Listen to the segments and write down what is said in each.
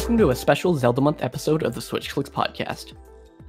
welcome to a special Zelda Month episode of the Switch Clicks podcast.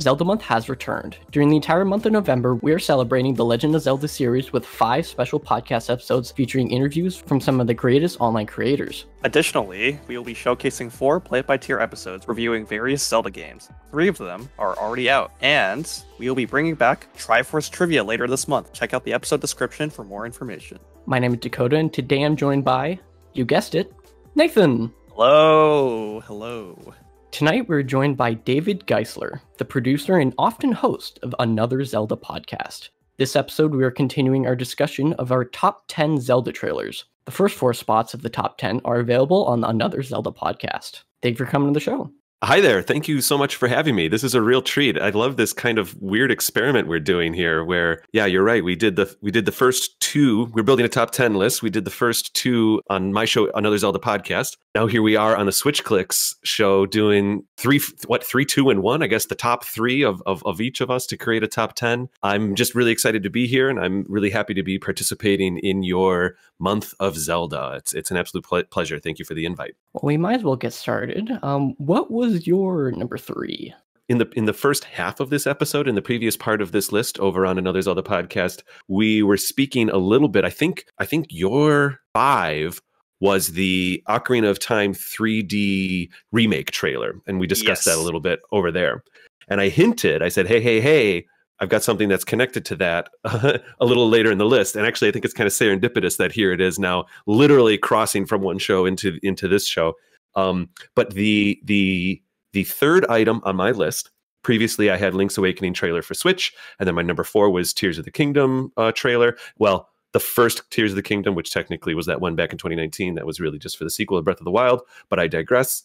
Zelda Month has returned. During the entire month of November, we are celebrating the Legend of Zelda series with 5 special podcast episodes featuring interviews from some of the greatest online creators. Additionally, we will be showcasing 4 play-by-tier episodes reviewing various Zelda games. 3 of them are already out, and we will be bringing back Triforce trivia later this month. Check out the episode description for more information. My name is Dakota, and today I'm joined by, you guessed it, Nathan! Hello. Tonight we're joined by David Geisler, the producer and often host of Another Zelda Podcast. This episode we are continuing our discussion of our top 10 Zelda trailers. The first 4 spots of the top 10 are available on Another Zelda Podcast. Thank you for coming to the show. Hi there. Thank you so much for having me. This is a real treat. I love this kind of weird experiment we're doing here where, yeah, you're right. We did the first 2. We're building a top 10 list. We did the first 2 on my show, Another Zelda Podcast. Now here we are on the Switch Clicks show doing 3, 2, and 1. I guess the top 3 of each of us to create a top 10. I'm just really excited to be here, and I'm really happy to be participating in your month of Zelda. It's an absolute pleasure. Thank you for the invite. Well, we might as well get started. What was your number 3? In the first half of this episode, in the previous part of this list over on Another Zelda Podcast, we were speaking a little bit. I think your 5 was the Ocarina of Time 3D remake trailer, and we discussed that a little bit over there. And I said, hey, I've got something that's connected to that a little later in the list. And actually, I think it's kind of serendipitous that here it is now, literally crossing from one show into this show. But the third item on my list, previously I had Link's Awakening trailer for Switch, and then my number 4 was Tears of the Kingdom trailer. Well, the first Tears of the Kingdom, which technically was that one back in 2019, that was really just for the sequel of Breath of the Wild, but I digress.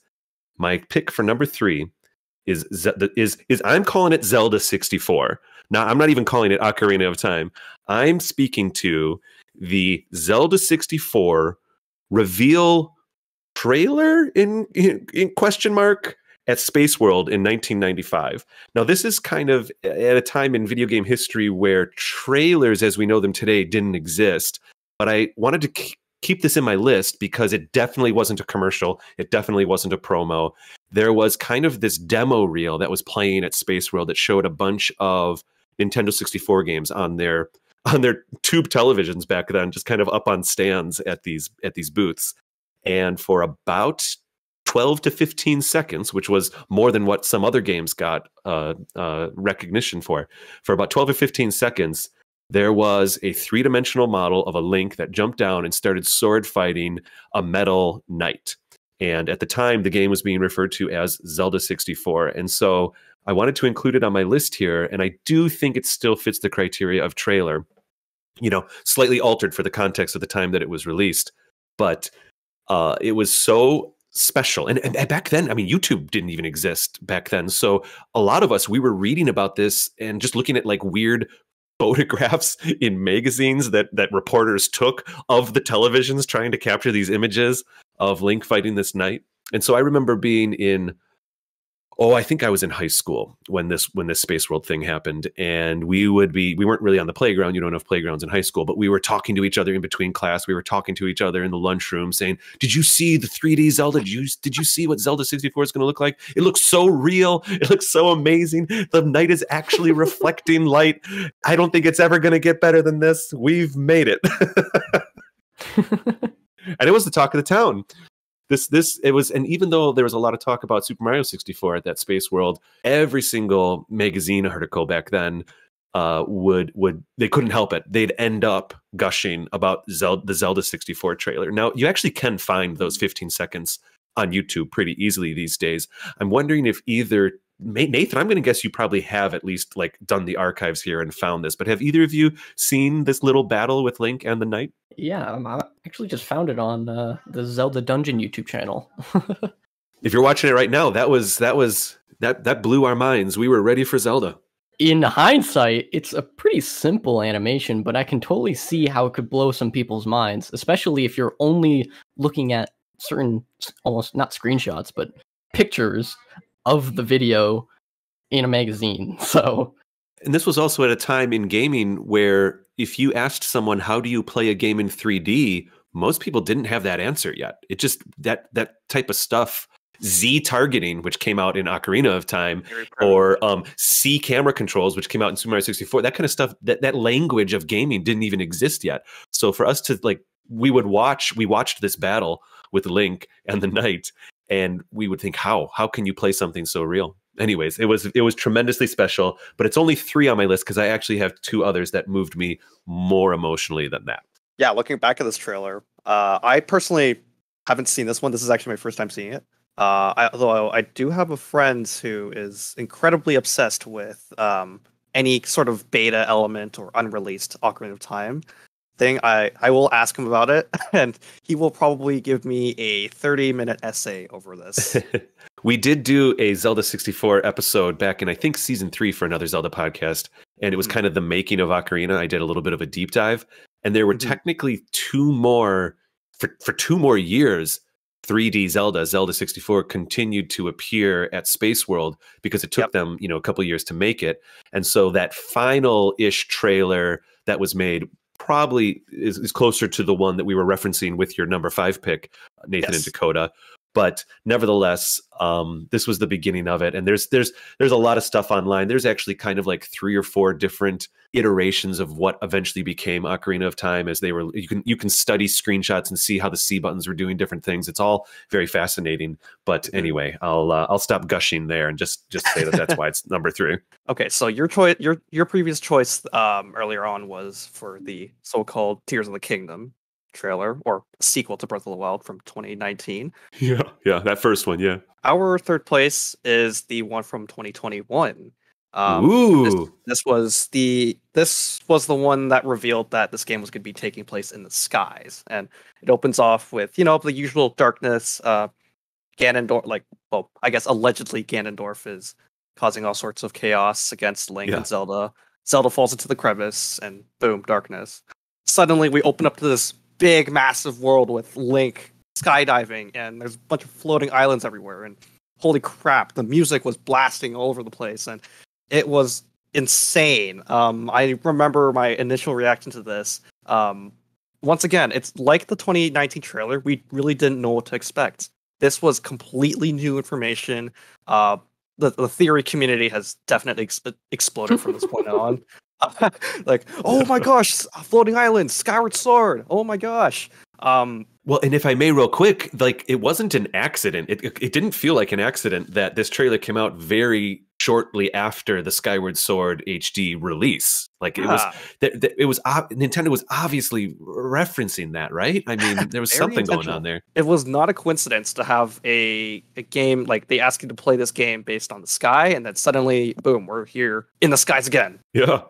My pick for number 3 is I'm calling it Zelda 64. Now, I'm not even calling it Ocarina of Time. I'm speaking to the Zelda 64 reveal trailer in question mark at Space World in 1995. Now, this is kind of at a time in video game history where trailers as we know them today didn't exist. But I wanted to keep this in my list because it definitely wasn't a commercial. It definitely wasn't a promo. There was kind of this demo reel that was playing at Space World that showed a bunch of Nintendo 64 games on their tube televisions back then, just kind of up on stands at these booths. And for about 12 to 15 seconds, which was more than what some other games got recognition for about 12 or 15 seconds, there was a 3-dimensional model of a Link that jumped down and started sword fighting a metal knight. And at the time, the game was being referred to as Zelda 64. And so I wanted to include it on my list here. And I do think it still fits the criteria of trailer, slightly altered for the context of the time that it was released. But it was so special. And back then, I mean, YouTube didn't even exist back then. So a lot of us, we were reading about this and just looking at like weird photographs in magazines that reporters took of the televisions trying to capture these images of Link fighting this knight. And so I remember being in, I think I was in high school when this Space World thing happened, and we weren't really on the playground. You don't have playgrounds in high school, but we were talking to each other in between class. We were talking to each other in the lunchroom saying, did you see the 3D Zelda? Did you see what Zelda 64 is going to look like? It looks so real. It looks so amazing. The knight is actually reflecting light. I don't think it's ever going to get better than this. We've made it. And it was the talk of the town. It was, and even though there was a lot of talk about Super Mario 64 at that Space World, every single magazine article back then they couldn't help it. They'd end up gushing about the Zelda 64 trailer. Now, you actually can find those 15 seconds on YouTube pretty easily these days. I'm wondering if either Nathan, I'm going to guess you probably have at least like done the archives here and found this, but have either of you seen this little battle with Link and the Knight? Yeah, I actually just found it on the Zelda Dungeon YouTube channel. If you're watching it right now, that blew our minds. We were ready for Zelda. In hindsight, it's a pretty simple animation, but I can totally see how it could blow some people's minds, especially if you're only looking at certain, almost not screenshots, but pictures of the video in a magazine. And this was also at a time in gaming where if you asked someone, how do you play a game in 3D? Most people didn't have that answer yet. It just, that type of stuff Z targeting, which came out in Ocarina of Time, Very proud. or C camera controls, which came out in Super Mario 64. That kind of stuff, that language of gaming didn't even exist yet. So for us to like, we watched this battle with Link and the Knight, and we would think, how can you play something so real? Anyways, it was tremendously special, but it's only 3 on my list because I actually have 2 others that moved me more emotionally than that. Yeah, looking back at this trailer, I personally haven't seen this one. This is actually my first time seeing it. Although I do have a friend who is incredibly obsessed with any sort of beta element or unreleased Ocarina of Time thing. I will ask him about it, and he will probably give me a 30-minute essay over this. We did do a Zelda 64 episode back in, I think, season 3 for Another Zelda Podcast, and it was kind of the making of Ocarina. I did a little bit of a deep dive, and there were technically 2 more, for 2 more years, 3D Zelda 64 continued to appear at Space World because it took them, a couple years to make it. And so that final-ish trailer that was made probably is closer to the one that we were referencing with your number 5 pick, Nathan and Dakota. But nevertheless, this was the beginning of it, and there's a lot of stuff online. There's actually kind of like 3 or 4 different iterations of what eventually became Ocarina of Time. As they were, you can study screenshots and see how the C buttons were doing different things. It's all very fascinating. But anyway, I'll stop gushing there and just say that's why it's number 3. Okay, so your choice, your previous choice earlier on was for the so-called Tears of the Kingdom trailer, or sequel to Breath of the Wild from 2019. Yeah, that first one, yeah. Our third place is the one from 2021. Ooh. This was the one that revealed that this game was going to be taking place in the skies, and it opens off with the usual darkness. Ganondorf, I guess allegedly Ganondorf is causing all sorts of chaos against Link and Zelda. Zelda falls into the crevice, and boom, darkness. Suddenly, we open up to this big, massive world with Link skydiving, and there's a bunch of floating islands everywhere. And holy crap, the music was blasting all over the place, and it was insane. I remember my initial reaction to this. Once again, it's like the 2019 trailer. We really didn't know what to expect. This was completely new information. The theory community has definitely exploded from this point on. Like, oh my gosh, floating islands, Skyward Sword. Oh my gosh. Well, and if I may, real quick, like, it wasn't an accident. It didn't feel like an accident that this trailer came out very shortly after the Skyward Sword HD release. Like, it was Nintendo was obviously referencing that, right? I mean, there was something going on there. It was not a coincidence to have a game, like, they ask you to play this game based on the sky, and then suddenly, boom, we're here in the skies again. Yeah.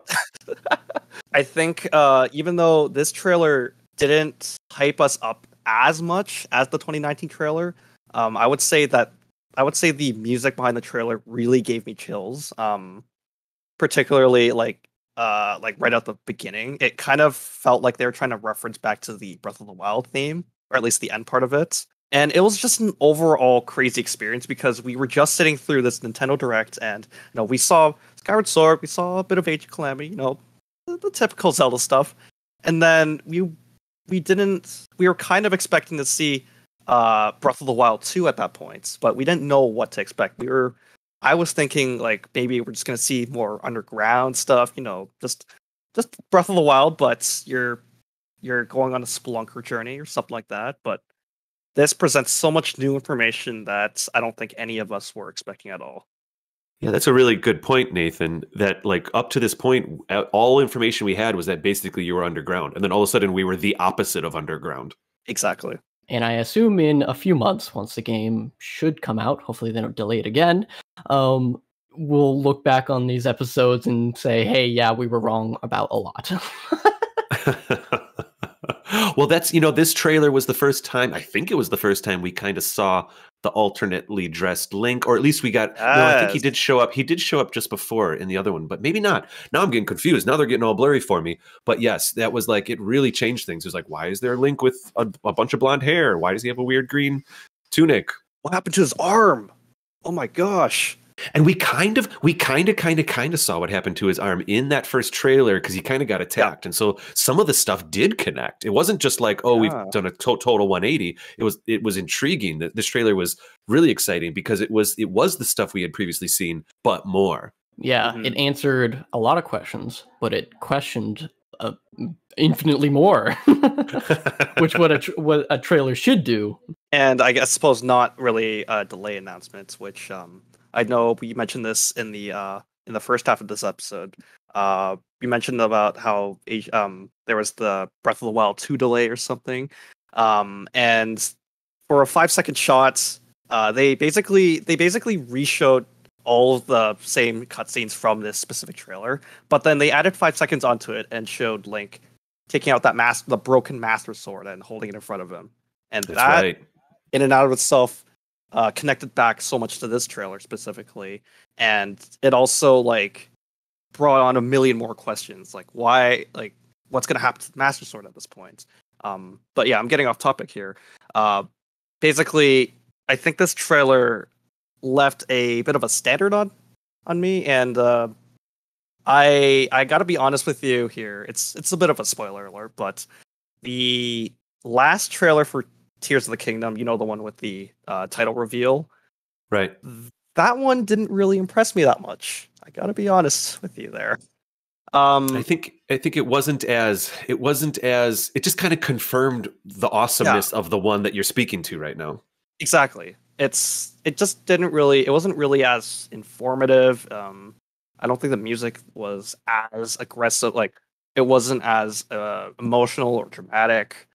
I think even though this trailer didn't hype us up as much as the 2019 trailer, I would say the music behind the trailer really gave me chills. Particularly like right at the beginning, it kind of felt like they were trying to reference back to the Breath of the Wild theme, or at least the end part of it. And it was just an overall crazy experience because we were just sitting through this Nintendo Direct, and we saw Skyward Sword, we saw a bit of Age of Calamity, the typical Zelda stuff, and then we were kind of expecting to see Breath of the Wild 2 at that point, but we didn't know what to expect. I was thinking like maybe we're just gonna see more underground stuff, just Breath of the Wild, but you're going on a spelunker journey or something like that. But this presents so much new information that I don't think any of us were expecting at all. Yeah, that's a really good point, Nathan. That like up to this point, all information we had was that basically you were underground, and then all of a sudden we were the opposite of underground. Exactly. And I assume in a few months, once the game should come out, hopefully they don't delay it again, we'll look back on these episodes and say, hey, yeah, we were wrong about a lot. Well, that's, this trailer was the first time, I think it was the first time we kind of saw the alternately dressed Link, or at least we got, no, I think he did show up. He did show up just before in the other one, but maybe not. Now I'm getting confused. Now they're getting all blurry for me. But yes, that was like, it really changed things. It was like, why is there a Link with a bunch of blonde hair? Why does he have a weird green tunic? What happened to his arm? Oh my gosh. And we kind of saw what happened to his arm in that first trailer because he kind of got attacked. And so some of the stuff did connect. It wasn't just like, oh, we've done a total 180. It was intriguing. This trailer was really exciting because it was the stuff we had previously seen, but more. Yeah, it answered a lot of questions, but it questioned infinitely more, which what a trailer should do. And I suppose not really delay announcements, which I know we mentioned this in the first half of this episode. You mentioned about how there was the Breath of the Wild 2 delay or something, and for a 5-second shot, they basically reshowed all of the same cutscenes from this specific trailer, but then they added 5 seconds onto it and showed Link taking out the broken Master Sword and holding it in front of him, and That's that right. in and out of itself connected back so much to this trailer specifically, and it also like brought on a million more questions, like why, like what's going to happen to the Master Sword at this point. But yeah, I'm getting off topic here. Basically, I think this trailer left a bit of a standard on me, and I gotta be honest with you here. It's a bit of a spoiler alert, but the last trailer for Tears of the Kingdom, you know, the one with the title reveal, Right. that one didn't really impress me that much. I gotta be honest with you there. I think it wasn't as it just kind of confirmed the awesomeness of the one that you're speaking to right now. Exactly. It wasn't really as informative. I don't think the music was as aggressive. Like, it wasn't as emotional or dramatic.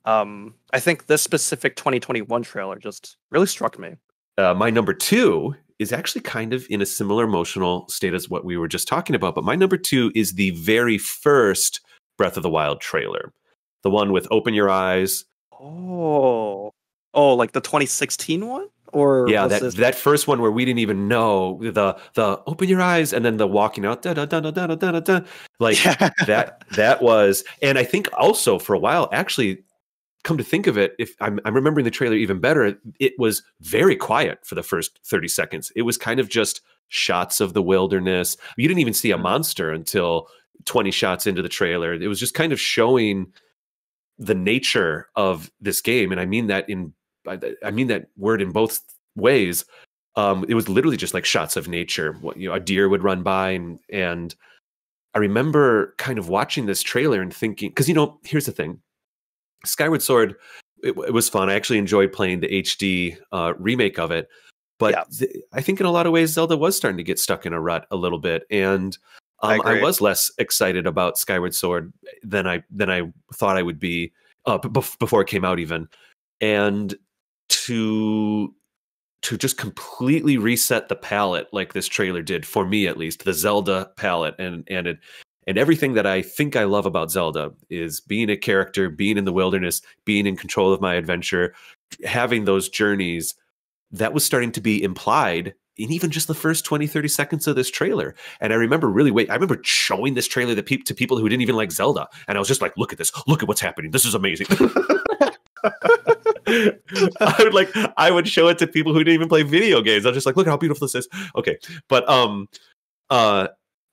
I think this specific 2021 trailer just really struck me. My number 2 is actually kind of in a similar emotional state as what we were just talking about. But my number 2 is the very first Breath of the Wild trailer, the one with "Open Your Eyes." Oh, like the 2016 one, or yeah, that first one where we didn't even know the "Open Your Eyes" and then the walking out, da da da da da da da, like that was. And I think also for a while, actually, come to think of it, if I'm remembering the trailer even better, it was very quiet for the first 30 seconds. It was kind of just shots of the wilderness. You didn't even see a monster until 20 shots into the trailer. It was just kind of showing the nature of this game, and I mean that word in both ways. It was literally just like shots of nature. A deer would run by, and I remember kind of watching this trailer and thinking, because here's the thing. Skyward Sword, it was fun. I actually enjoyed playing the HD remake of it, but I think in a lot of ways Zelda was starting to get stuck in a rut a little bit, and I was less excited about Skyward Sword than I thought I would be before it came out even, and to just completely reset the palette like this trailer did, for me at least, the Zelda palette, and everything that I think I love about Zelda is being a character, being in the wilderness, being in control of my adventure, having those journeys. That was starting to be implied in even just the first 20, 30 seconds of this trailer. And I remember I remember showing this trailer to people who didn't even like Zelda. And I was just like, look at this. Look at what's happening. This is amazing. I would show it to people who didn't even play video games. I was just like, look at how beautiful this is. Okay. But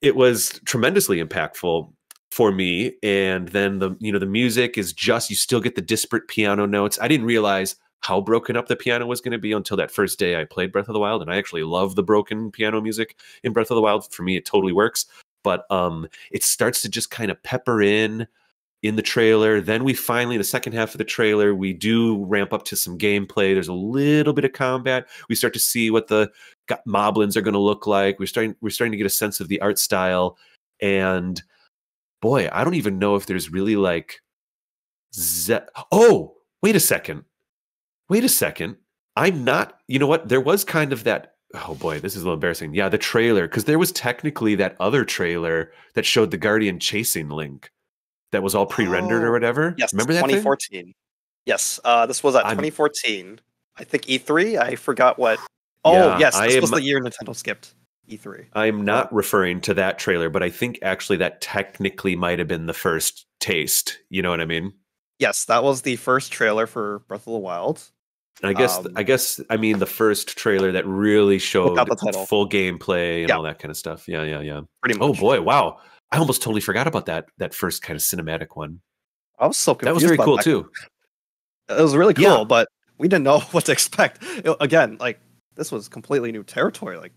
it was tremendously impactful for me. And then the music is just, you still get the disparate piano notes. I didn't realize how broken up the piano was going to be until that first day I played Breath of the Wild. And I actually love the broken piano music in Breath of the Wild. For me, it totally works. But it starts to just kind of pepper in the trailer. Then we finally, the second half of the trailer, we do ramp up to some gameplay. There's a little bit of combat. We start to see what the moblins are going to look like. We're starting to get a sense of the art style. And boy, I don't even know if there's really like oh, wait a second. I'm not, you know what? There was kind of that, oh boy, this is a little embarrassing. Yeah, the trailer, because there was technically that other trailer that showed the Guardian chasing Link. That was all pre-rendered or whatever. Yes, remember that 2014. Thing? Yes, this was at 2014. I think E3. I forgot what. Oh, yeah, yes, this was the year Nintendo skipped E3. I'm not referring to that trailer, but I think actually that technically might have been the first taste. You know what I mean? Yes, that was the first trailer for Breath of the Wild. I mean, the first trailer that really showed Without the title. full gameplay and all that kind of stuff. Yeah. Pretty much. Oh boy, wow! I almost totally forgot about that first kind of cinematic one. I was so confused. That was very cool too. It was really cool, but we didn't know what to expect. Again, like this was completely new territory. Like,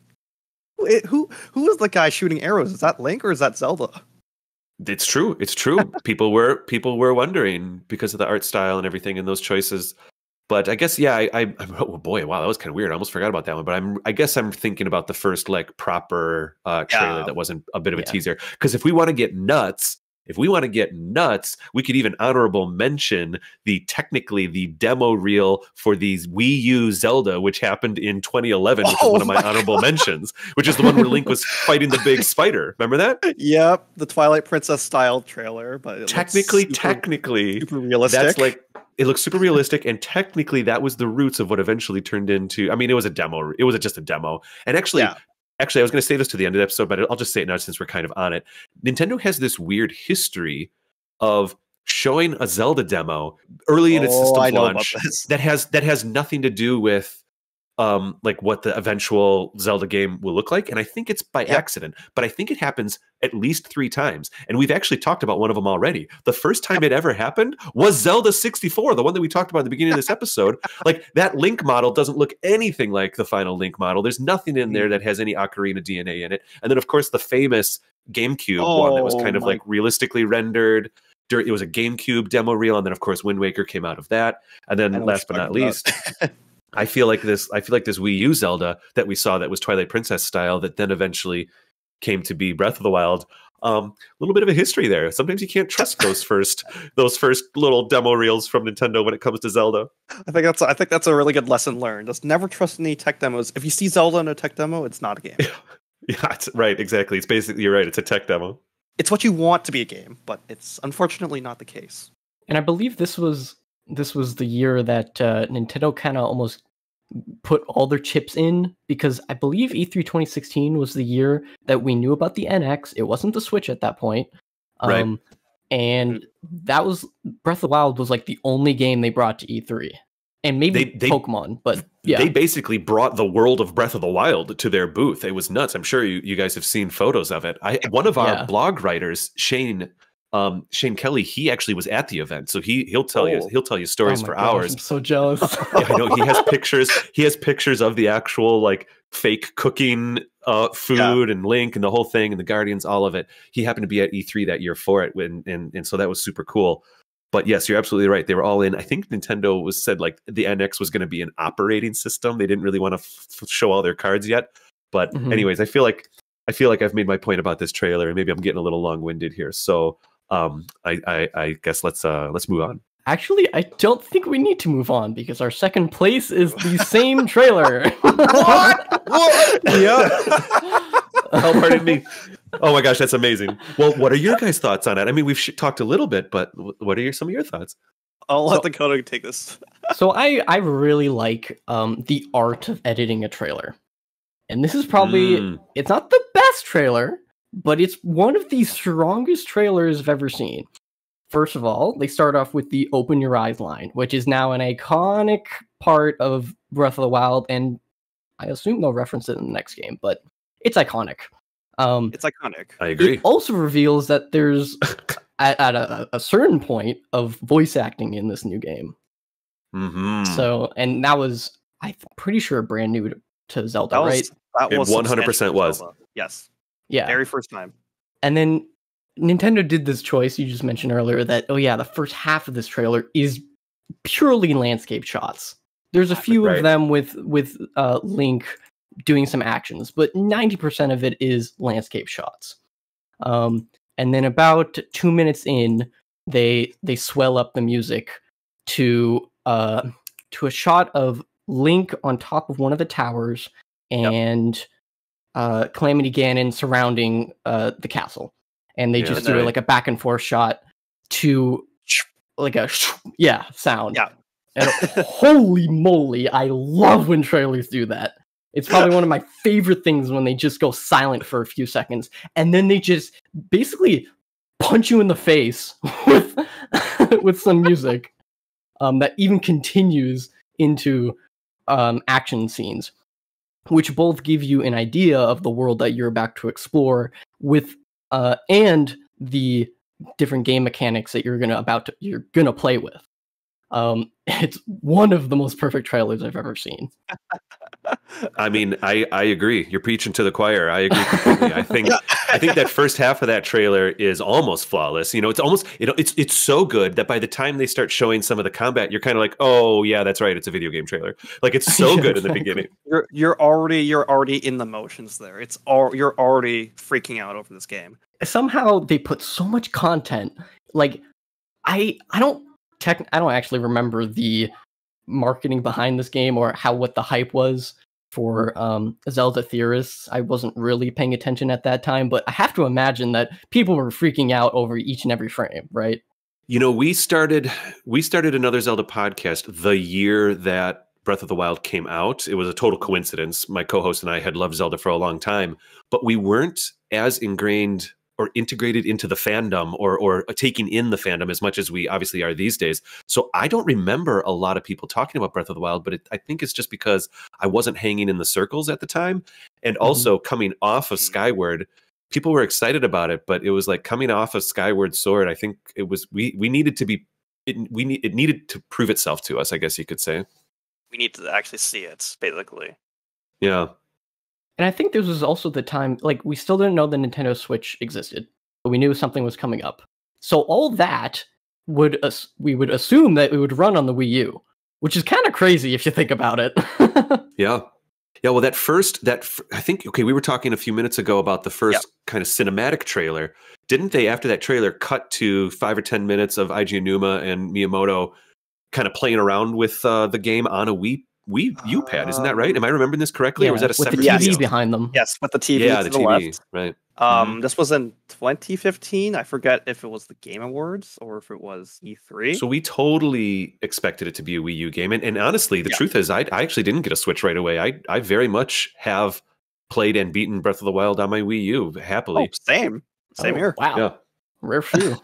who is the guy shooting arrows? Is that Link or is that Zelda? It's true. People were wondering because of the art style and everything and those choices. But I guess, oh boy, wow, that was kind of weird. I almost forgot about that one. But I guess I'm thinking about the first like proper trailer that wasn't a bit of a teaser. Because if we want to get nuts, we could even honorable mention technically the demo reel for the Wii U Zelda, which happened in 2011, which is one of my honorable mentions, which is the one where Link was fighting the big spider. Remember that? Yep, the Twilight Princess style trailer, but technically, super realistic. That's like. It looks super realistic, and technically that was the roots of what eventually turned into. I mean, it was a demo. It was just a demo. And actually, I was going to say this to the end of the episode, but I'll just say it now since we're kind of on it. Nintendo has this weird history of showing a Zelda demo early in its system's launch that has nothing to do with like what the eventual Zelda game will look like. And I think it's by accident, but I think it happens at least 3 times. And we've actually talked about one of them already. The first time it ever happened was Zelda 64, the one that we talked about at the beginning of this episode. Like that Link model doesn't look anything like the final Link model. There's nothing in there that has any Ocarina DNA in it. And then of course the famous GameCube one that was kind of like realistically rendered. It was a GameCube demo reel. And then of course Wind Waker came out of that. And then last but not least, I feel like this Wii U Zelda that we saw that was Twilight Princess style that then eventually came to be Breath of the Wild. A little bit of a history there. Sometimes you can't trust those first little demo reels from Nintendo when it comes to Zelda. I think that's a really good lesson learned. Just never trust any tech demos. If you see Zelda in a tech demo, it's not a game. Yeah, right, exactly. It's basically, you're right, it's a tech demo. It's what you want to be a game, but it's unfortunately not the case. And I believe this was the year that Nintendo kind of almost put all their chips in, because I believe E3 2016 was the year that we knew about the NX. It wasn't the Switch at that point. Right. And that was Breath of the Wild was like the only game they brought to E3. And maybe Pokemon, but yeah. They basically brought the world of Breath of the Wild to their booth. It was nuts. I'm sure you guys have seen photos of it. One of our blog writers, Shane Kelly, he actually was at the event, so he'll tell you stories for hours. I'm so jealous. Yeah, I know. He has pictures of the actual like fake cooking food and Link and the whole thing and the Guardians, all of it. He happened to be at E3 that year for it, and so that was super cool. But yes, you're absolutely right. They were all in. I think Nintendo said like the NX was going to be an operating system. They didn't really want to show all their cards yet. But anyways, I feel like I've made my point about this trailer, and maybe I'm getting a little long-winded here. So I guess let's move on. Actually, I don't think we need to move on because our second place is the same trailer. What? Yeah. Oh, pardon me. Oh my gosh, that's amazing. Well, what are your guys' thoughts on it? I mean, we've talked a little bit, but what are some of your thoughts? I'll let Dakota take this. So I really like the art of editing a trailer. And this is probably, it's not the best trailer, but it's one of the strongest trailers I've ever seen. First of all, they start off with the open your eyes line, which is now an iconic part of Breath of the Wild, and I assume they'll reference it in the next game, but it's iconic. It's iconic. I agree. It also reveals that there's, at a certain point, of voice acting in this new game. So, and that was, I'm pretty sure, brand new to Zelda, right? That was 100% was. Zelda. Yes. Yeah. Very first time. And then Nintendo did this choice you just mentioned earlier that, the first half of this trailer is purely landscape shots. There's a few of them with Link doing some actions, but 90% of it is landscape shots. And then about 2 minutes in, they swell up the music to a shot of Link on top of one of the towers and Calamity Ganon surrounding the castle. And they just do like a back and forth shot to like a sound. Yeah. And holy moly, I love when trailers do that. It's probably one of my favorite things when they just go silent for a few seconds and then they just basically punch you in the face with some music that even continues into action scenes, which both give you an idea of the world that you're about to explore with and the different game mechanics that you're gonna play with. It's one of the most perfect trailers I've ever seen. I mean, I agree. You're preaching to the choir. I agree completely. I think that first half of that trailer is almost flawless. You know, it's almost it's so good that by the time they start showing some of the combat, you're kind of like, oh yeah, that's right. It's a video game trailer. Like it's so good in the beginning. You're already in the motions there. You're already freaking out over this game. Somehow they put so much content. Like I don't actually remember the marketing behind this game or what the hype was for Zelda theorists. I wasn't really paying attention at that time, but I have to imagine that people were freaking out over each and every frame, right? You know, we started Another Zelda podcast the year that Breath of the Wild came out. It was a total coincidence. My co-host and I had loved Zelda for a long time, but we weren't as ingrained or integrated into the fandom or taking in the fandom as much as we obviously are these days. So I don't remember a lot of people talking about Breath of the Wild, but I think it's just because I wasn't hanging in the circles at the time. And also coming off of Skyward, people were excited about it, but it was like coming off of Skyward Sword. I think it was, it needed to prove itself to us, I guess you could say. We need to actually see it, basically. Yeah. And I think this was also the time, like, we still didn't know the Nintendo Switch existed, but we knew something was coming up. So all that we would assume that it would run on the Wii U, which is kind of crazy if you think about it. Yeah. Yeah, well, I think, okay, we were talking a few minutes ago about the first kind of cinematic trailer. Didn't they, after that trailer, cut to 5 or 10 minutes of Eiji Aonuma and Miyamoto kind of playing around with the game on a Wii U pad? Isn't that right? Am I remembering this correctly? Or was that a separate with the TV behind them? Yes, with the TV yeah, to the the TV, left. right. This was in 2015. I forget if it was the Game Awards or if it was E3. So we totally expected it to be a Wii U game. And honestly, the truth is, I actually didn't get a Switch right away. I very much have played and beaten Breath of the Wild on my Wii U happily. Oh, same here. Wow. Yeah. Rare few.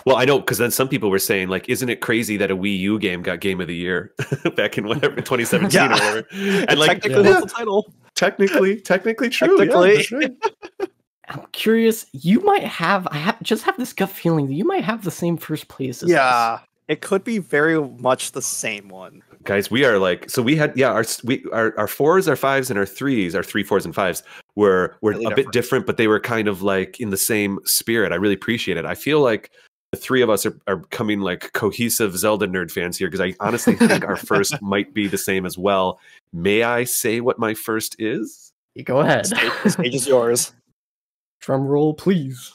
Well, I know, because then some people were saying, like, isn't it crazy that a Wii U game got Game of the Year back in whatever 2017 or whatever? And like, technically, that's the title. Technically true. Technically. Yeah, that's right. I'm curious. I just have this gut feeling that you might have the same first place as us. It could be very much the same one. Guys, we are like, so we had, our 4s, our 5s, and our 3s, our 3, 4s, and 5s were really a bit different, but they were kind of like in the same spirit. I really appreciate it. I feel like the three of us are becoming like cohesive Zelda nerd fans here, because I honestly think our first might be the same as well. May I say what my first is? You go ahead. The stage is yours. Drum roll, please.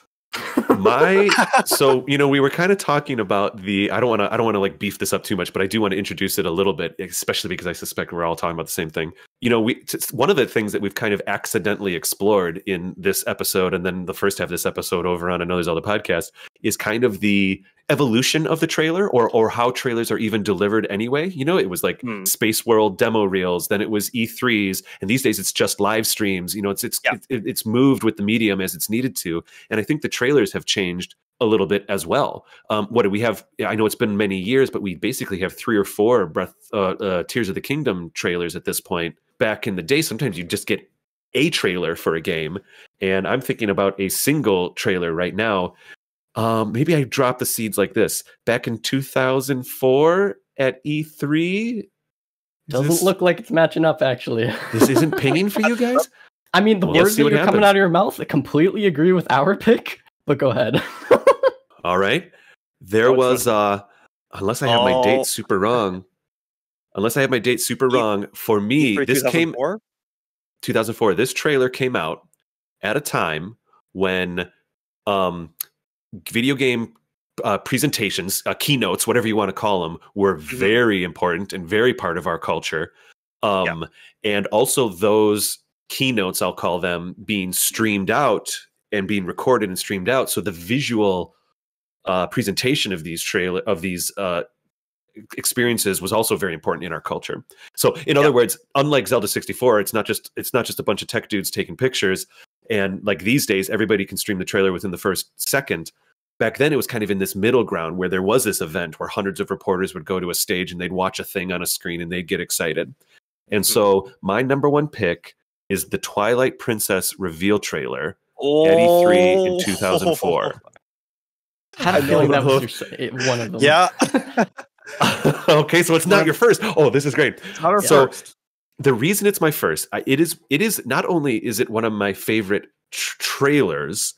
So, you know, we were kind of talking about I don't want to like beef this up too much, but I do want to introduce it a little bit, especially because I suspect we're all talking about the same thing. You know, one of the things that we've kind of accidentally explored in this episode, and then the first half of this episode over on Another Zelda Podcast, is kind of the evolution of the trailer, or how trailers are even delivered anyway. You know, it was like Space World demo reels, then it was E3s, and these days it's just live streams. You know, it's moved with the medium as it's needed to, and I think the trailers have changed a little bit as well. What do we have? I know it's been many years, but we basically have 3 or 4 Tears of the Kingdom trailers at this point. Back in the day, sometimes you just get a trailer for a game, and I'm thinking about a single trailer right now. Maybe I dropped the seeds like this. Back in 2004 at E3. Doesn't look like it's matching up, actually. This isn't pinging for you guys? I mean, the words that are coming out of your mouth, I completely agree with our pick, but go ahead. All right. There was, unless I have my date super wrong. For me, E3 this 2004? 2004. This trailer came out at a time when video game presentations, keynotes, whatever you want to call them, were very important and very part of our culture. And also those keynotes, I'll call them, being streamed out and being recorded and streamed out. So the visual presentation of these experiences was also very important in our culture. So in other words, unlike Zelda 64, it's not just a bunch of tech dudes taking pictures. And like these days, everybody can stream the trailer within the first second. back then it was kind of in this middle ground where there was this event where hundreds of reporters would go to a stage and they'd watch a thing on a screen and they'd get excited. And so my number one pick is the Twilight Princess reveal trailer at E3 in 2004. I had a feeling that was one of them. Yeah. Okay, so it's not your first. Oh, this is great. It's not our So first. the reason it's my first, it is not only is it one of my favorite trailers.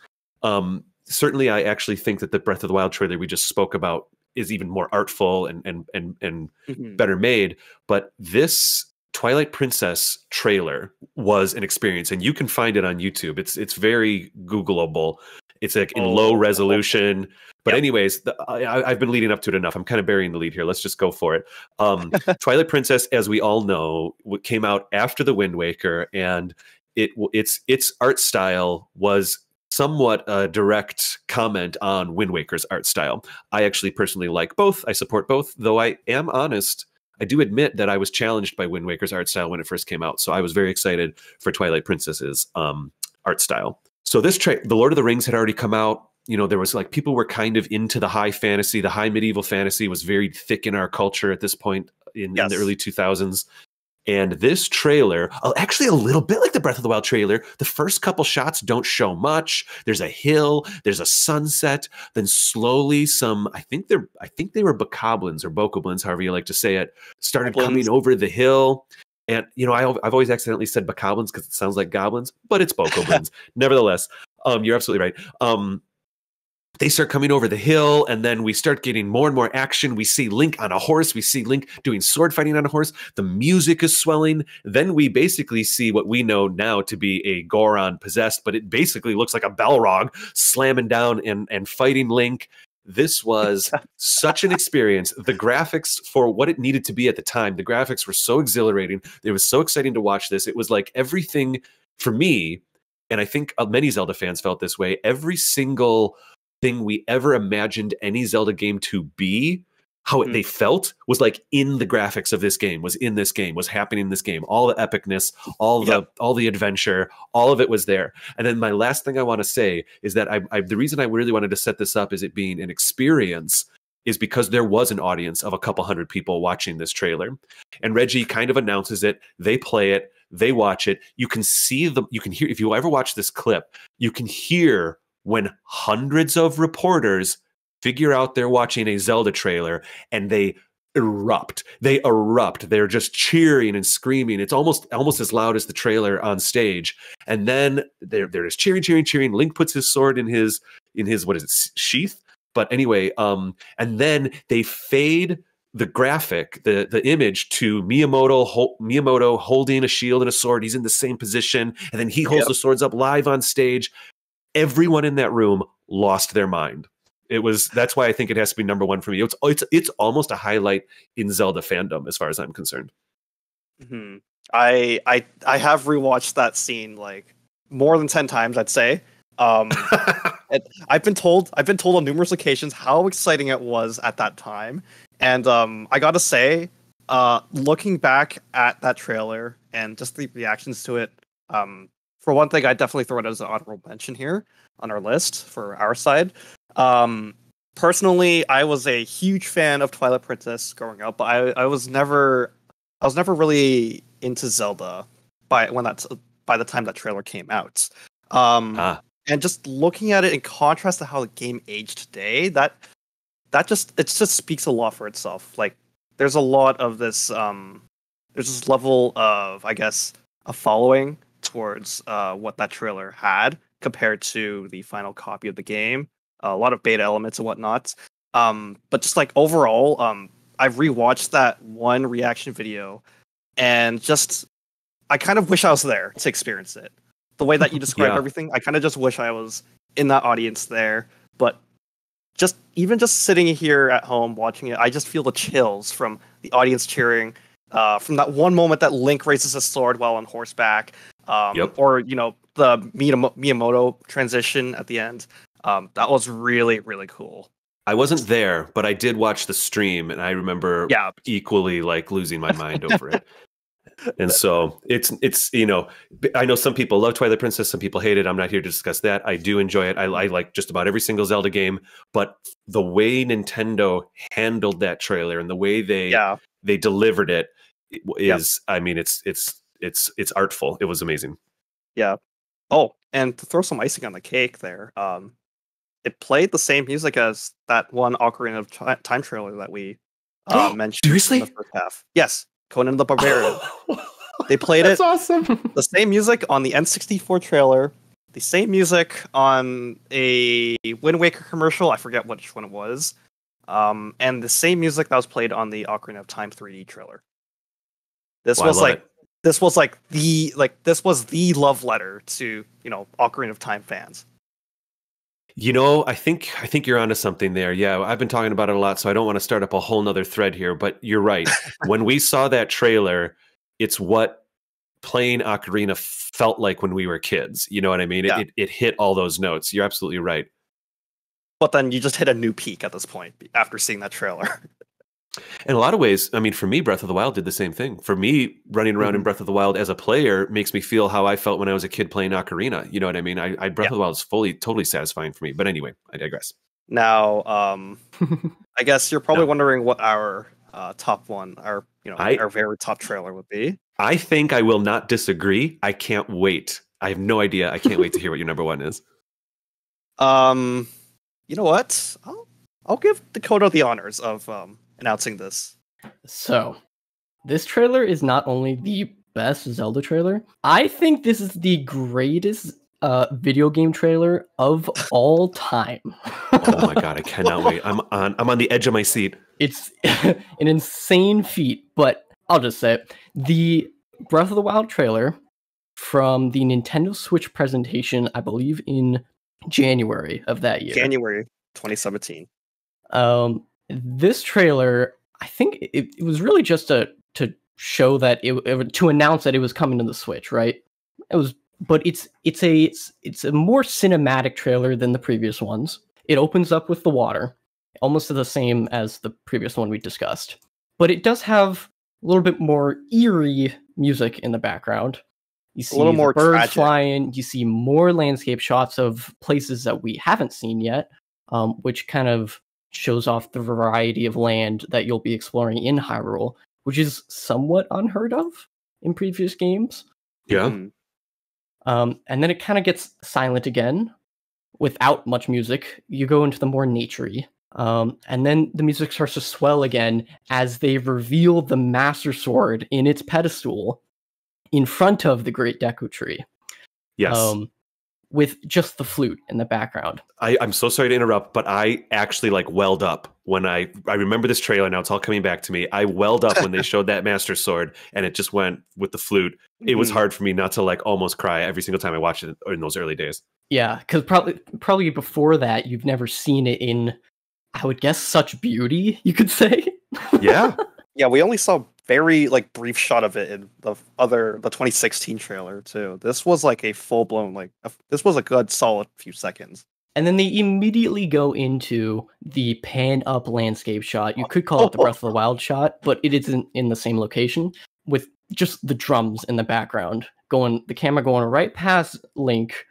Certainly, I actually think that the Breath of the Wild trailer we just spoke about is even more artful and better made. But this Twilight Princess trailer was an experience, and you can find it on YouTube. It's very Googleable. It's like in low resolution. But anyways, I've been leading up to it enough. I'm kind of burying the lead here. Let's just go for it. Twilight Princess, as we all know, came out after the Wind Waker, and its art style was somewhat a direct comment on Wind Waker's art style. I actually personally like both. I support both, though I am honest. I do admit that I was challenged by Wind Waker's art style when it first came out, so I was very excited for Twilight Princess's art style. So the Lord of the Rings had already come out. You know, there was like people were kind of into the high fantasy. The high medieval fantasy was very thick in our culture at this point in the early 2000s. And this trailer, actually a little bit like the Breath of the Wild trailer, the first couple shots don't show much. There's a hill, there's a sunset, then slowly I think they were bokoblins or bokoblins, however you like to say it, started coming over the hill. And, you know, I've always accidentally said bokoblins because it sounds like goblins, but it's bokoblins. Nevertheless, you're absolutely right. They start coming over the hill, and then we start getting more and more action. We see Link on a horse. We see Link doing sword fighting on a horse. The music is swelling. Then we basically see what we know now to be a Goron possessed, but it basically looks like a Balrog slamming down and fighting Link. This was such an experience. The graphics, for what it needed to be at the time, the graphics were so exhilarating. It was so exciting to watch this. It was like everything for me, and I think many Zelda fans felt this way, every single thing we ever imagined any Zelda game to be, how they felt was like in the graphics of this game, was happening in this game. All the epicness, all the adventure, all of it was there. And then my last thing I want to say is that the reason I really wanted to set this up as it being an experience is because there was an audience of a couple hundred people watching this trailer. And Reggie kind of announces it, they play it, they watch it. You can see you can hear, if you ever watch this clip, you can hear when hundreds of reporters figure out they're watching a Zelda trailer and they erupt. They're just cheering and screaming. It's almost as loud as the trailer on stage. And then they're just cheering. Link puts his sword in his what is it, sheath? But anyway, and then they fade the graphic, the image to Miyamoto holding a shield and a sword. He's in the same position, and then he holds the swords up live on stage. Everyone in that room lost their mind. That's why I think it has to be number one for me. It's almost a highlight in Zelda fandom as far as I'm concerned. Mm-hmm. I have rewatched that scene like more than 10 times, I'd say. I've been told on numerous occasions how exciting it was at that time. And I gotta say, looking back at that trailer and just the reactions to it, for one thing, I'd definitely throw it as an honorable mention here on our list for our side. Personally, I was a huge fan of Twilight Princess growing up, but I was never really into Zelda by the time that trailer came out. And just looking at it in contrast to how the game aged today, that just speaks a lot for itself. Like there's a lot of this there's this level of, I guess, a following towards what that trailer had compared to the final copy of the game. A lot of beta elements and whatnot. But just like overall, I've rewatched that one reaction video and I kind of wish I was there to experience it. The way that you describe everything, I kind of just wish I was in that audience there. But even just sitting here at home watching it, I just feel the chills from the audience cheering, from that one moment that Link raises his sword while on horseback, or the Miyamoto transition at the end. That was really, really cool. I wasn't there, but I did watch the stream, and I remember equally like losing my mind over it. And so it's I know some people love Twilight Princess, some people hate it. I'm not here to discuss that. I do enjoy it. I like just about every single Zelda game, but the way Nintendo handled that trailer and the way they delivered it is, I mean, it's artful. It was amazing. Yeah. Oh, and to throw some icing on the cake there, it played the same music as that one Ocarina of Time trailer that we mentioned Seriously? in the first half. Yes, Conan the Barbarian. They played That's awesome. the same music on the N64 trailer, the same music on a Wind Waker commercial, I forget which one it was, and the same music that was played on the Ocarina of Time 3D trailer. This was the love letter to, Ocarina of Time fans. I think you're onto something there. Yeah, I've been talking about it a lot, so I don't want to start up a whole nother thread here, but you're right. When we saw that trailer, it's what playing Ocarina felt like when we were kids. You know what I mean? Yeah. It hit all those notes. You're absolutely right. But then you just hit a new peak at this point after seeing that trailer. In a lot of ways, I mean, for me, Breath of the Wild did the same thing. For me, running around in Breath of the Wild as a player makes me feel how I felt when I was a kid playing Ocarina. You know what I mean? Breath of the Wild is totally satisfying for me. But anyway, I digress. Now, I guess you're probably wondering what our top one, our very top trailer would be. I think I will not disagree. I can't wait. I have no idea. I can't wait to hear what your number one is. You know what? I'll give Dakota the honors of announcing this. So, this trailer is not only the best Zelda trailer, I think this is the greatest video game trailer of all time. Oh my god, I cannot wait. I'm on the edge of my seat. It's an insane feat, but I'll just say it. The Breath of the Wild trailer from the Nintendo Switch presentation, I believe in January of that year. January 2017. This trailer, I think it was really just to show that to announce that it was coming to the Switch, right? But it's a more cinematic trailer than the previous ones. It opens up with the water, almost the same as the previous one we discussed. But it does have a little bit more eerie music in the background. You see a little more birds tragic. Flying. You see more landscape shots of places that we haven't seen yet, which kind of shows off the variety of land that you'll be exploring in Hyrule, which is somewhat unheard of in previous games. Yeah. And then it kind of gets silent again without much music. You go into the more naturey. And then the music starts to swell again as they reveal the Master Sword in its pedestal in front of the Great Deku Tree. Yes. With just the flute in the background. I'm so sorry to interrupt, but I actually welled up when I remember this trailer. Now it's all coming back to me. I welled up when they showed that Master Sword and it just went with the flute. It was hard for me not to almost cry every single time I watched it in those early days. Yeah, because probably before that you've never seen it in, I would guess, such beauty, you could say. Yeah. Yeah, we only saw very brief shot of it in the 2016 trailer too. This was a full-blown this was a good solid few seconds. And then they immediately go into the pan up landscape shot. You could call it the Breath of the Wild shot, but it isn't in the same location, with just the drums in the background, the camera going right past Link,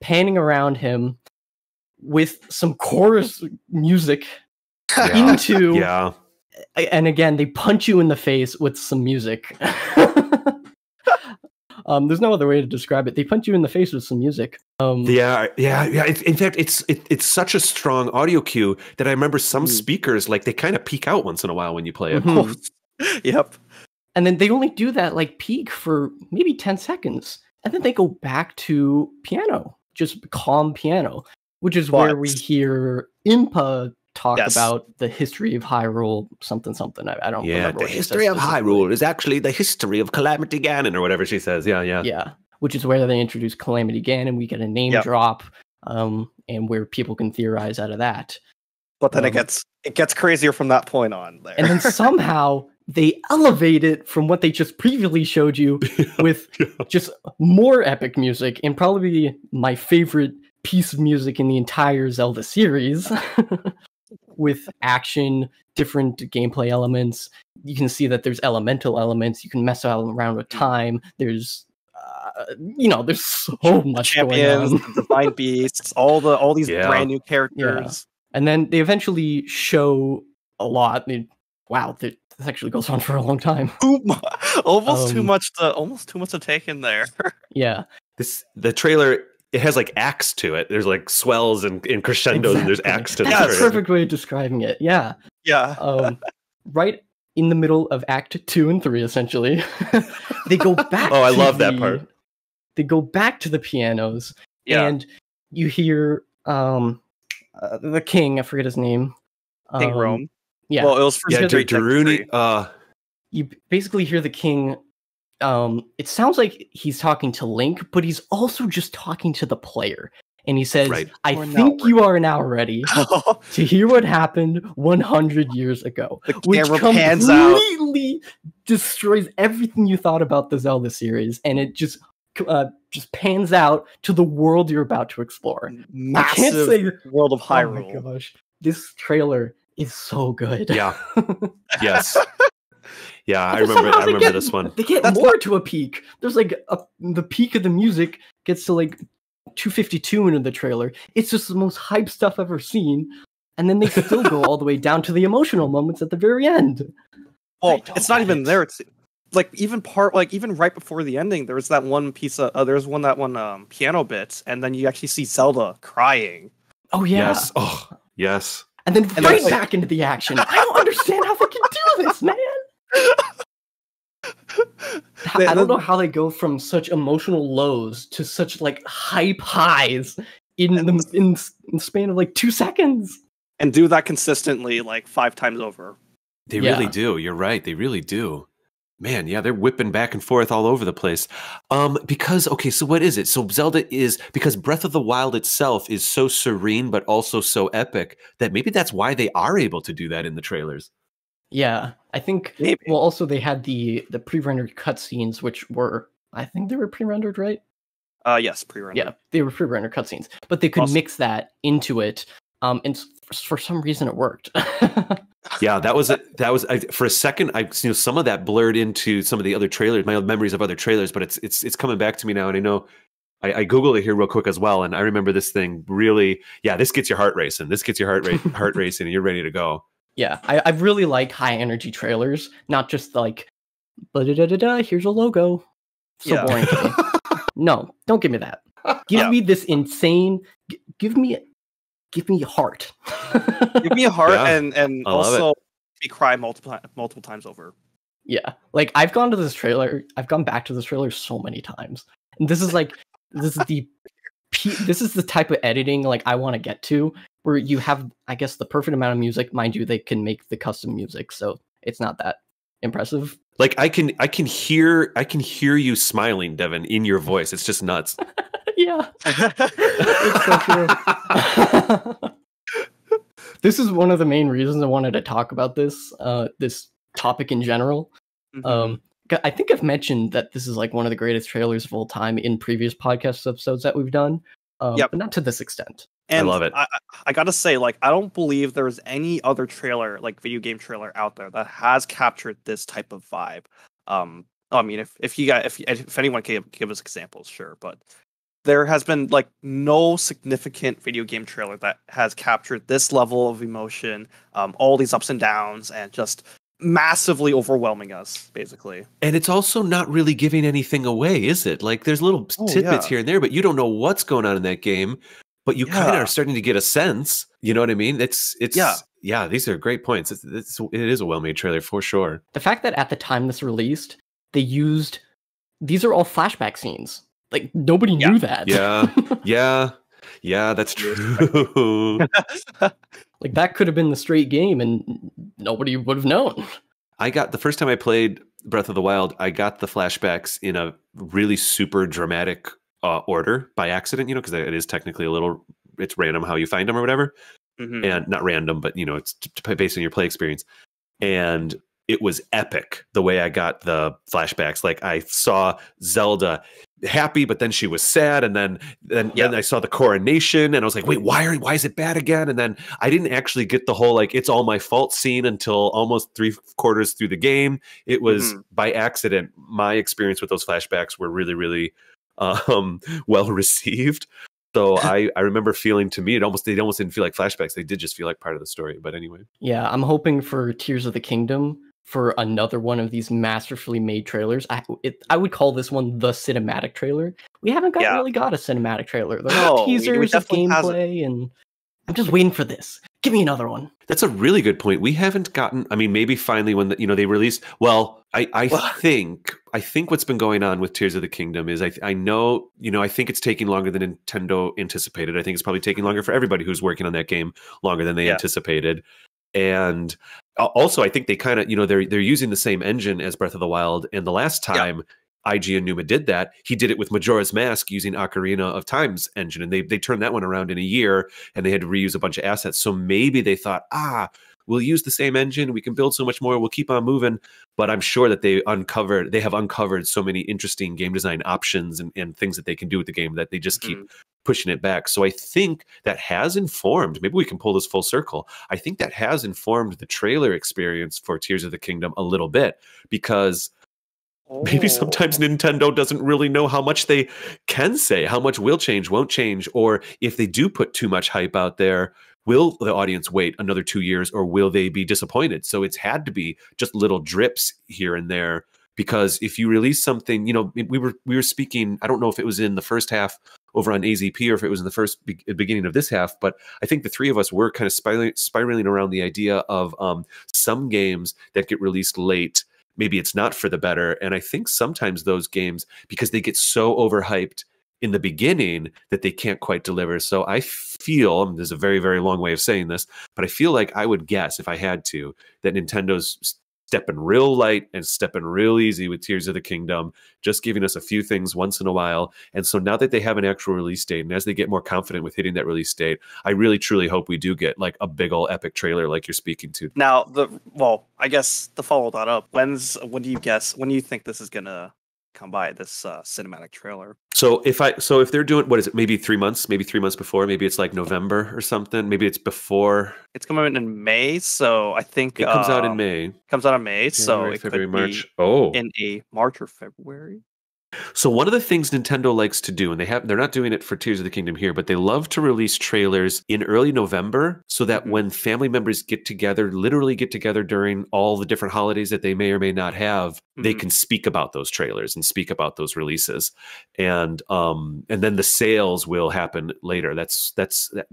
panning around him with some chorus music into and again, they punch you in the face with some music. There's no other way to describe it. They punch you in the face with some music. Yeah. In fact, it's such a strong audio cue that I remember some speakers they kind of peak out once in a while when you play it. Yep. And then they only do that peak for maybe 10 seconds, and then they go back to piano, just calm piano, which is where we hear Impa talk about the history of Hyrule, something. I don't remember. The history of Hyrule is actually the history of Calamity Ganon, or whatever she says. Yeah. Which is where they introduce Calamity Ganon. We get a name drop, and where people can theorize out of that. But then it gets crazier from that point on. There, and then somehow they elevate it from what they just previously showed you with just more epic music, and probably my favorite piece of music in the entire Zelda series. with action, different gameplay elements. You can see that there's elemental elements. You can mess around with time. There's there's so much champions, going on. the divine beasts, all these brand new characters. Yeah. And then they eventually show a lot. Wow, this actually goes on for a long time. Almost too much to take in there. Yeah. The trailer, it has like acts to it. There's like swells and crescendos, and there's acts to the That's trailer. a perfect way of describing it. Yeah. Yeah. Right in the middle of Act 2 and 3, essentially, they go back. I love that part. They go back to the pianos, and you hear the king. I forget his name. King Rome. Yeah. Well, it was for Daruni. You basically hear the king. It sounds like he's talking to Link, but he's also just talking to the player. And he says, I think you are now ready to hear what happened 100 years ago. Which completely destroys everything you thought about the Zelda series. And it just pans out to the world you're about to explore. Massive world of Hyrule. Oh my gosh. This trailer is so good. Yeah. Yes. Yeah, I remember this one. They get more to a peak. There's like the peak of the music gets to like 252 into the trailer. It's just the most hype stuff I've ever seen. And then they still go all the way down to the emotional moments at the very end. Well, it's not even there. It's like even right before the ending, there was that one piece of piano bit, and then you actually see Zelda crying. Oh yeah. Yes. Oh yes. And then right back into the action. I don't understand how they can do this, man. I don't know how they go from such emotional lows to such like hype highs in the span of like 2 seconds, and do that consistently like 5 times over. They really do. You're right. They really do. Man, yeah, they're whipping back and forth all over the place. So what is it? So Zelda is, because Breath of the Wild itself is so serene, but also so epic that maybe that's why they are able to do that in the trailers. Yeah, I think. Maybe. Well, also they had the pre-rendered cutscenes, which were, I think they were pre-rendered, right? Yes, pre-rendered. Yeah, they were pre-rendered cutscenes, but they could mix that into it. And for some reason it worked. Yeah, that was for a second. Some of that blurred into some of the other trailers, my memories of other trailers, but it's coming back to me now, and I know. I Googled it here real quick as well, and I remember this thing really. Yeah, this gets your heart racing. This gets your heart racing, and you're ready to go. Yeah, I really like high energy trailers, not just like, here's a logo. So boring to me. No, don't give me that. Give me this insane. Give me heart. Give me a heart, and also me cry multiple times over. Yeah, like I've gone back to this trailer so many times, and this is the type of editing like I want to get to, where you have, I guess, the perfect amount of music. Mind you, they can make the custom music, so it's not that impressive. Like I can hear you smiling, Devin, in your voice. It's just nuts. Yeah, it's so true. This is one of the main reasons I wanted to talk about this topic in general. Mm-hmm. I think I've mentioned that this is like one of the greatest trailers of all time in previous podcast episodes that we've done. But not to this extent. And I love it. I gotta say, like, I don't believe there's any other trailer, like video game trailer out there that has captured this type of vibe. I mean, if anyone can give us examples, sure, but there has been like no significant video game trailer that has captured this level of emotion, all these ups and downs, and just massively overwhelming us, basically. And it's also not really giving anything away, is it? Like, there's little tidbits here and there, but you don't know what's going on in that game. But you kind of are starting to get a sense. You know what I mean? It's these are great points. It is a well-made trailer for sure. The fact that at the time this released, they used, these are all flashback scenes. Like, nobody knew that. Yeah, that's true. Like, that could have been the straight game and nobody would have known. The first time I played Breath of the Wild, I got the flashbacks in a really super dramatic order by accident, because it is technically it's random how you find them or whatever. Mm-hmm. And not random, but it's based on your play experience. And it was epic the way I got the flashbacks. Like I saw Zelda happy, but then she was sad, and then I saw the coronation, and I was like, wait, why is it bad again? And then I didn't actually get the whole like it's all my fault scene until almost 3/4 through the game. It was by accident. My experience with those flashbacks were really, really well received. So I remember feeling, to me, they almost didn't feel like flashbacks. They did just feel like part of the story. But anyway. Yeah, I'm hoping for Tears of the Kingdom for another one of these masterfully made trailers. I would call this one the cinematic trailer. We haven't really got a cinematic trailer. There are teasers of gameplay, and I'm just waiting for this. Give me another one. That's a really good point. We haven't gotten. I mean, maybe finally when they released. Well, I think what's been going on with Tears of the Kingdom is I know I think it's taking longer than Nintendo anticipated. I think it's probably taking longer for everybody who's working on that game longer than they anticipated. And also, I think they kind of they're using the same engine as Breath of the Wild. And the last time IG Aonuma did that, he did it with Majora's Mask using Ocarina of Time's engine, and they turned that one around in a year, and they had to reuse a bunch of assets. So maybe they thought, we'll use the same engine, we can build so much more, we'll keep on moving. But I'm sure that they have uncovered so many interesting game design options and things that they can do with the game that they just keep pushing it back. So I think that has informed, maybe we can pull this full circle. I think that has informed the trailer experience for Tears of the Kingdom a little bit, because maybe sometimes Nintendo doesn't really know how much they can say, how much will change, won't change, or if they do put too much hype out there, will the audience wait another 2 years, or will they be disappointed? So it's had to be just little drips here and there, because if you release something, we were speaking, I don't know if it was in the first half over on AZP or if it was in the beginning of this half, but I think the three of us were kind of spiraling around the idea of some games that get released late. Maybe it's not for the better. And I think sometimes those games, because they get so overhyped in the beginning, that they can't quite deliver. So I feel, there's a very, very long way of saying this, but I feel like I would guess, if I had to, that Nintendo's stepping real light and stepping real easy with Tears of the Kingdom, just giving us a few things once in a while. And so now that they have an actual release date, and as they get more confident with hitting that release date, I really truly hope we do get like a big old epic trailer like you're speaking to. Now, I guess to follow that up, when do you think this is gonna come by, this cinematic trailer? So if they're doing, what is it, maybe 3 months before, maybe it's like November or something, maybe it's before. It's coming in May, so I think it comes out in May. January, so it February, could March. be in a March or February. So one of the things Nintendo likes to do, and they're not doing it for Tears of the Kingdom here, but they love to release trailers in early November, so that when family members literally get together during all the different holidays that they may or may not have, they can speak about those trailers and speak about those releases. And then the sales will happen later. That's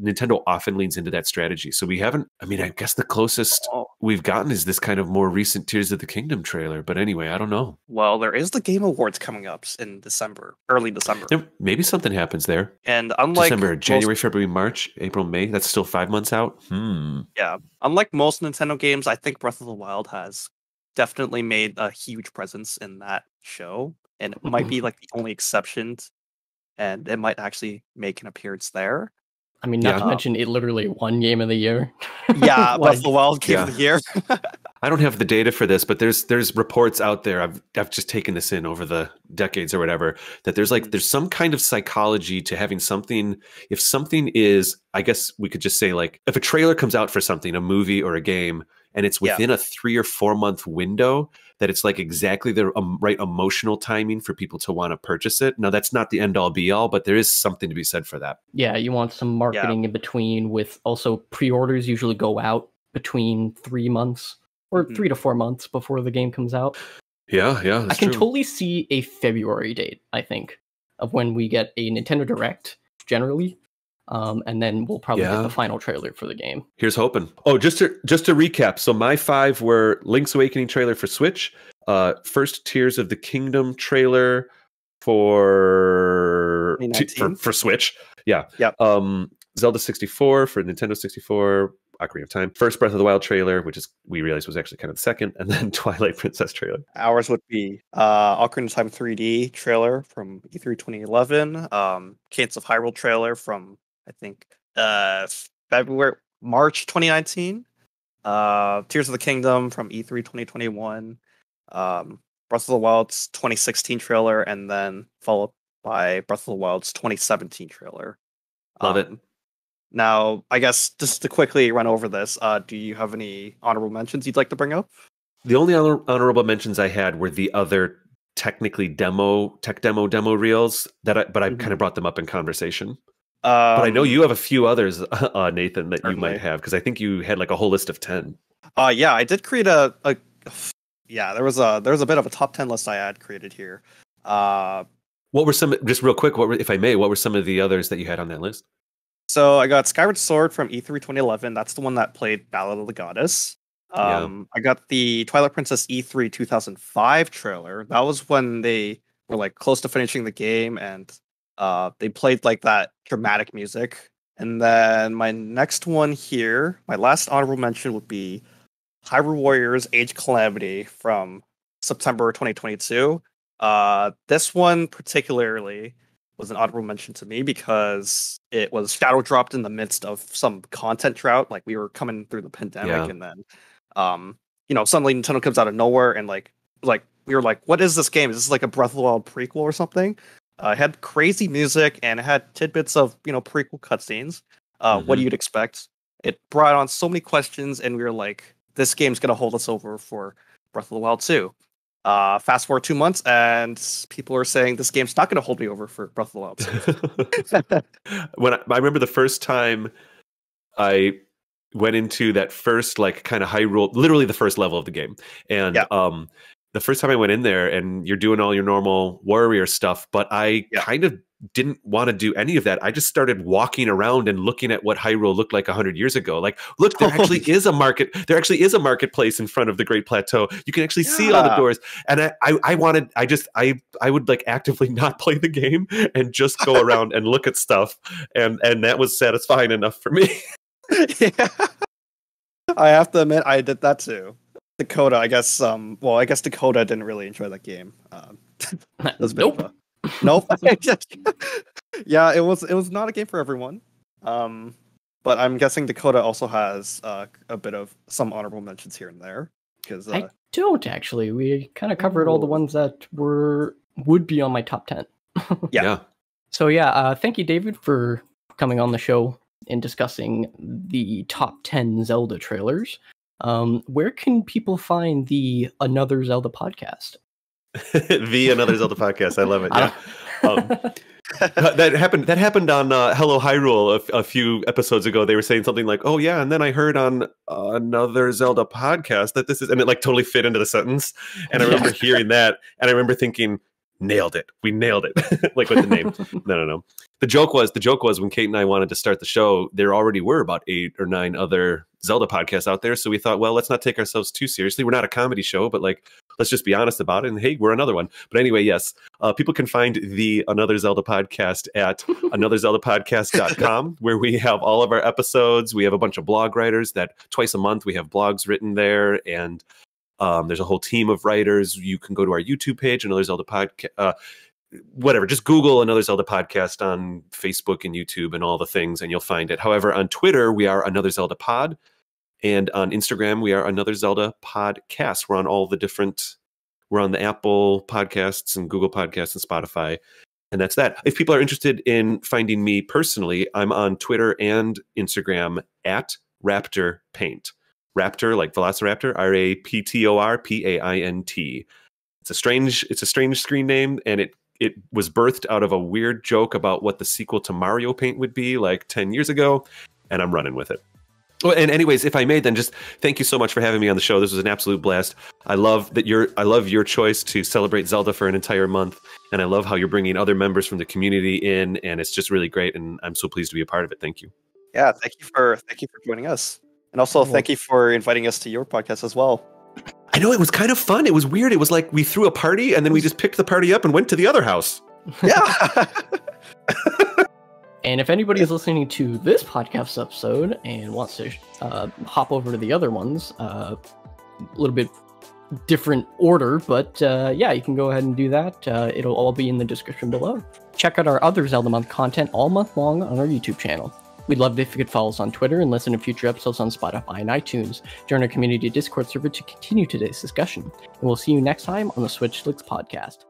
Nintendo often leans into that strategy. So we haven't, I guess the closest we've gotten is this kind of more recent Tears of the Kingdom trailer. But anyway, I don't know. Well, there is the Game Awards coming up in December, early December. Maybe something happens there. And unlike December, January, February, March, April, May, that's still 5 months out. Yeah. Unlike most Nintendo games, I think Breath of the Wild has definitely made a huge presence in that show, and it might be like the only exception, and it might actually make an appearance there. Not to mention it literally won Game of the Year. Yeah, Breath of the Wild Game of the Year. I don't have the data for this, but there's reports out there. I've just taken this in over the decades or whatever, that there's some kind of psychology to having something. If something is, I guess we could just say, like, if a trailer comes out for something, a movie or a game, and it's within a 3 or 4 month window, that it's like exactly the right emotional timing for people to want to purchase it. Now, that's not the end all be all, but there is something to be said for that. Yeah, you want some marketing in between, with also pre-orders usually go out between 3 months or 3 to 4 months before the game comes out. Yeah, I can totally see a February date, I think, of when we get a Nintendo Direct generally. And then we'll probably get the final trailer for the game. Here's hoping. Oh, just to recap. So my 5 were Link's Awakening trailer for Switch, first Tears of the Kingdom trailer for Switch. Yeah. Zelda 64 for Nintendo 64, Ocarina of Time. First Breath of the Wild trailer, which we realized was actually kind of the second, and then Twilight Princess trailer. Ours would be Ocarina of Time 3D trailer from E3 2011, Cadence of Hyrule trailer from, I think, March 2019, Tears of the Kingdom from E3 2021, Breath of the Wild's 2016 trailer, and then followed by Breath of the Wild's 2017 trailer. Love it. Now, I guess just to quickly run over this, do you have any honorable mentions you'd like to bring up? The only honorable mentions I had were the other technically tech demo reels but I kind of brought them up in conversation. But I know you have a few others, Nathan, that you might have, because I think you had like a whole list of 10. Yeah, I did create yeah, there was a bit of a top 10 list I had created here. What were some, just real quick, if I may, what were some of the others that you had on that list? So I got Skyward Sword from E3 2011. That's the one that played Ballad of the Goddess. I got the Twilight Princess E3 2005 trailer. That was when they were like close to finishing the game, and they played like that dramatic music. And then my next one here, my last honorable mention would be Hyrule Warriors Age Calamity from September 2022. This one particularly was an honorable mention to me because it was shadow dropped in the midst of some content drought. Like, we were coming through the pandemic, and then suddenly Nintendo comes out of nowhere, and like we were like, what is this game? Is this like a Breath of the Wild prequel or something? It had crazy music, and it had tidbits of prequel cutscenes. What you'd expect. It brought on so many questions, and we were like, this game's gonna hold us over for Breath of the Wild 2. Fast forward 2 months, and people are saying this game's not going to hold me over for Breath of the Wild. When I remember the first time I went into that first like kind of Hyrule, literally the first level of the game, and the first time I went in there, and you're doing all your normal warrior stuff, but I kind of didn't want to do any of that. I just started walking around and looking at what Hyrule looked like 100 years ago. Like, look, there actually is a market. There actually is a marketplace in front of the Great Plateau. You can actually see all the doors. And I would like actively not play the game and just go around and look at stuff. And that was satisfying enough for me. Yeah. I have to admit, I did that too. Dakota, I guess, I guess Dakota didn't really enjoy that game. Nope. Nope. Yeah, it was not a game for everyone. But I'm guessing Dakota also has a bit of some honorable mentions here and there. Because I don't actually. We kind of covered all the ones that would be on my top 10. Yeah. So thank you, David, for coming on the show and discussing the top 10 Zelda trailers. Where can people find the Another Zelda Podcast? The Another Zelda Podcast. I love it. Yeah. That happened on Hello Hyrule a few episodes ago. They were saying something like, "Oh yeah," and then I heard on Another Zelda Podcast that this is, and it like totally fit into the sentence. And I remember hearing that, and I remember thinking, "Nailed it! We nailed it!" Like with the name. No. The joke was when Kate and I wanted to start the show, there already were about 8 or 9 other Zelda podcasts out there. So we thought, well, let's not take ourselves too seriously. We're not a comedy show, but like, let's just be honest about it. And hey, we're another one. But anyway, yes, people can find the Another Zelda Podcast at anotherzeldapodcast.com, where we have all of our episodes. We have a bunch of blog writers that twice a month we have blogs written there. And there's a whole team of writers. You can go to our YouTube page, Another Zelda Podcast. Whatever, just Google Another Zelda Podcast on Facebook and YouTube and all the things, and you'll find it. However, on Twitter, we are Another Zelda Pod, and on Instagram, we are Another Zelda Podcast. We're on the Apple Podcasts and Google Podcasts and Spotify, and that's that. If people are interested in finding me personally, I'm on Twitter and Instagram at Raptor Paint. Raptor, like Velociraptor, RAPTORPAINT. It's a strange screen name, and it was birthed out of a weird joke about what the sequel to Mario Paint would be like 10 years ago, and I'm running with it. Well, and anyways, if I may, then just thank you so much for having me on the show. This was an absolute blast. I love your choice to celebrate Zelda for an entire month, and I love how you're bringing other members from the community in, and it's just really great, and I'm so pleased to be a part of it. Thank you. Yeah, thank you for joining us, and also thank you for inviting us to your podcast as well. I know, it was kind of fun. It was weird. It was like we threw a party and then we just picked the party up and went to the other house. Yeah. And if anybody is listening to this podcast episode and wants to hop over to the other ones, a little bit different order, but you can go ahead and do that. It'll all be in the description below. Check out our other Zelda Month content all month long on our YouTube channel. We'd love it if you could follow us on Twitter and listen to future episodes on Spotify and iTunes. Join our community Discord server to continue today's discussion. And we'll see you next time on the Switch Slicks podcast.